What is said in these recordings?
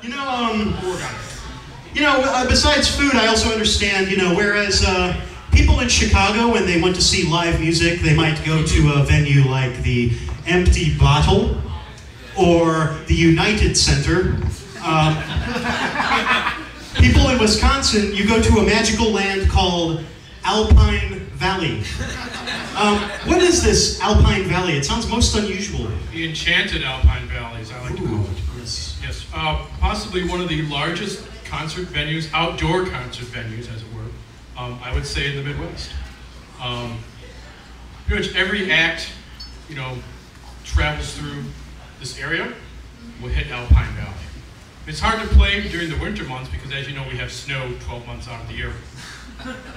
You know, besides food, I also understand, whereas people in Chicago, when they want to see live music, they might go to a venue like the Empty Bottle or the United Center. People in Wisconsin, you go to a magical land called Alpine Valley. What is this Alpine Valley? It sounds most unusual. The Enchanted Alpine Valley, as I like to call it. Yes. Yes. Possibly one of the largest concert venues, outdoor concert venues, as it were, I would say in the Midwest. Pretty much every act, travels through this area will hit Alpine Valley. It's hard to play during the winter months because, as you know, we have snow 12 months out of the year.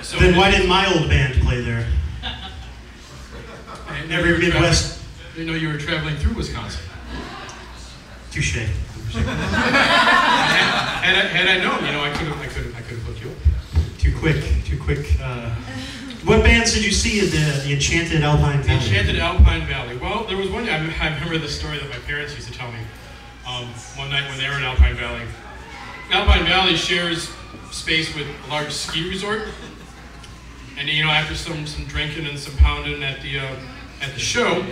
So then why didn't my old band play there? Every Midwest. I didn't know you were traveling through Wisconsin. Touche. Had I known, I could have hooked you up. Too quick. What bands did you see at the Enchanted Alpine Valley? The Enchanted Alpine Valley. Well, there was one. I remember the story that my parents used to tell me. One night when they were in Alpine Valley. Alpine Valley shares space with a large ski resort, and after some drinking and some pounding at the show,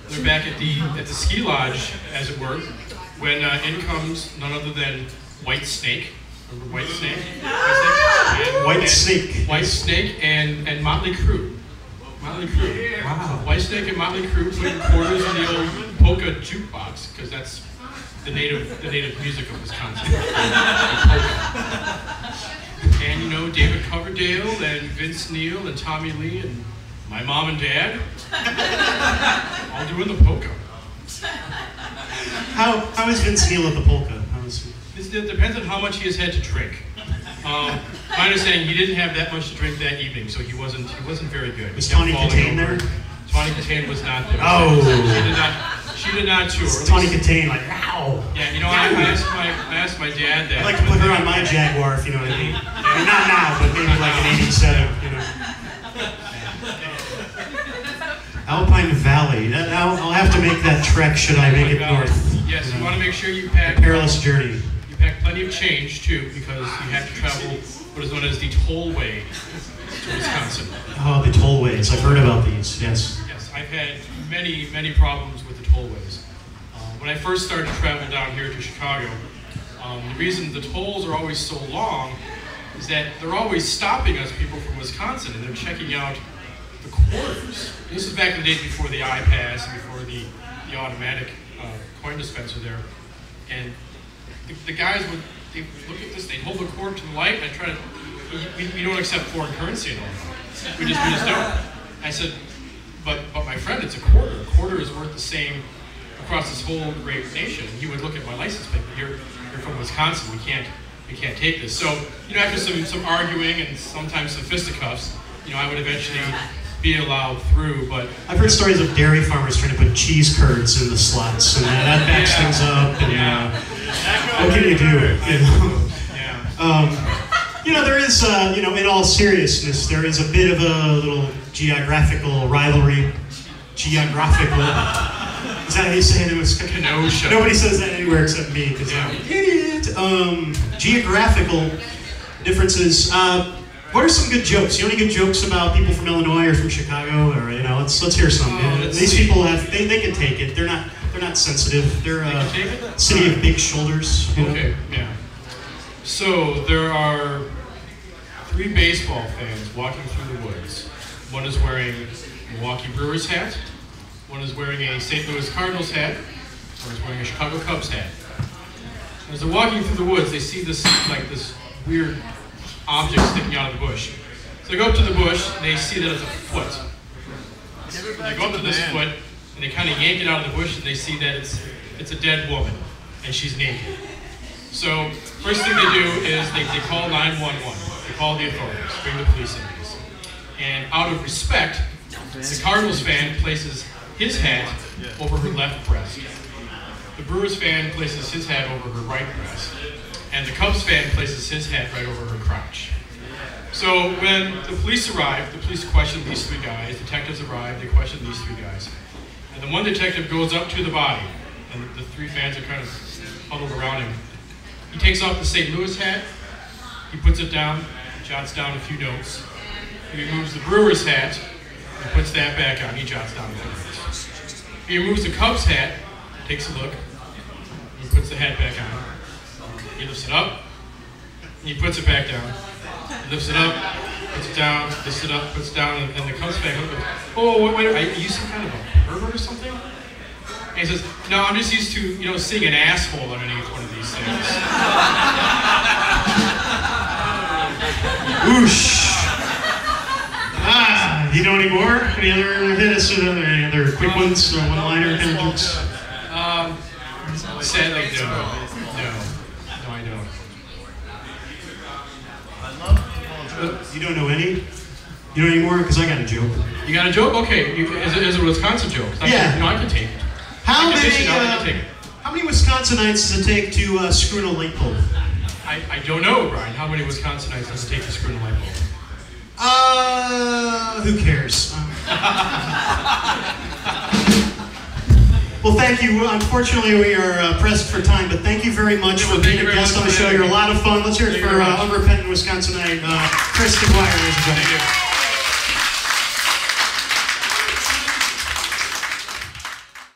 they're back at the ski lodge, as it were, when in comes none other than White Snake. Remember White Snake? White Snake and Motley Crue. Wow. White Snake and Motley Crue putting quarters in the old polka jukebox, because that's the native music of Wisconsin. And David Coverdale and Vince Neil and Tommy Lee and my mom and dad all doing the polka. How is Vince Neil at the polka? It depends on how much he has had to drink. My understanding, he didn't have that much to drink that evening, so he wasn't very good. Was Tawny Katane there? Tawny Katane was not there. Oh. She did not tour. Tawny Katane, like, wow. Yeah, I asked my dad that. I'd like to put her on my Jaguar, if you know what I mean. I mean, not now, but maybe like in '87, Alpine Valley. I'll have to make that trek should I make it north. Yes, you want to make sure you pack... A perilous journey. You pack plenty of change, too, because you have to travel what is known as the tollway to Wisconsin. Oh, the tollways. I've heard about these, yes. Yes, I've had many problems with the tollways. When I first started to travel down here to Chicago, the reason the tolls are always so long is that they're always stopping us, people from Wisconsin, and they're checking out the quarters. This is back in the days before the iPass and before the automatic coin dispenser there. And the guys would look at this, they'd hold the quarter to the light, and I'd try to, we don't accept foreign currency in Illinois. We just don't. I said, but my friend, it's a quarter. A quarter is worth the same across this whole great nation. He would look at my license plate, but you're from Wisconsin, we can't take this. So, after some arguing and sometimes some fisticuffs, I would eventually be allowed through, but... I've heard stories of dairy farmers trying to put cheese curds in the slots, and that backs things up, and what can you do, there is, in all seriousness, there is a bit of a little geographical rivalry. Geographical. Is that how you say it in Wisconsin? Kenosha. Nobody says that anywhere except me, because I'm an idiot. Geographical differences. What are some good jokes? You know any good jokes about people from Illinois or from Chicago? Or let's hear some. These people they can take it. They're not sensitive. They're a city of big shoulders. Okay, yeah. So there are 3 baseball fans walking through the woods. One is wearing a Milwaukee Brewers hat. One is wearing a St. Louis Cardinals hat. One is wearing a Chicago Cubs hat. As they're walking through the woods, they see this weird object sticking out of the bush. So they go up to the bush, and they see that it's a foot. So they go up to this foot, and they kind of yank it out of the bush, and they see that it's a dead woman, and she's naked. So first thing they do is they call 911. They call the authorities, bring the police in. And out of respect, the Cardinals fan places his hat over her left breast. The Brewers fan places his hat over her right breast. And the Cubs fan places his hat right over her crotch. So when the police arrive, the police question these 3 guys. Detectives arrive, they question these 3 guys. And the one detective goes up to the body, and the 3 fans are kind of huddled around him. He takes off the St. Louis hat, he puts it down, jots down a few notes. He removes the Brewers hat, he puts that back on, he jots down a few notes. He removes the Cubs hat, takes a look, he puts the hat back on. He lifts it up, he puts it back down. He lifts it up, puts it down, lifts it up, puts it down, and the Cubs back up. Oh, wait, are you some kind of a pervert or something? And he says, no, I'm just used to, seeing an asshole underneath one of these things. Whoosh. You know any more? Any other hit us with any other quick ones, one-liner kind of jokes? Sadly, no, I don't. You don't know any? You know any more? Because I got a joke. You got a joke? Okay, is it a Wisconsin joke? Yeah. I can take it. How many Wisconsinites does it take to screw in a light bulb? I don't know, Brian. How many Wisconsinites does it take to screw in a light bulb? Who cares? Well, thank you. Unfortunately, we are pressed for time, but thank you very much for being a guest on the show. You're a lot of fun. Let's hear it for Unrepentant Wisconsinite, Chris Deguire, ladies and gentlemen.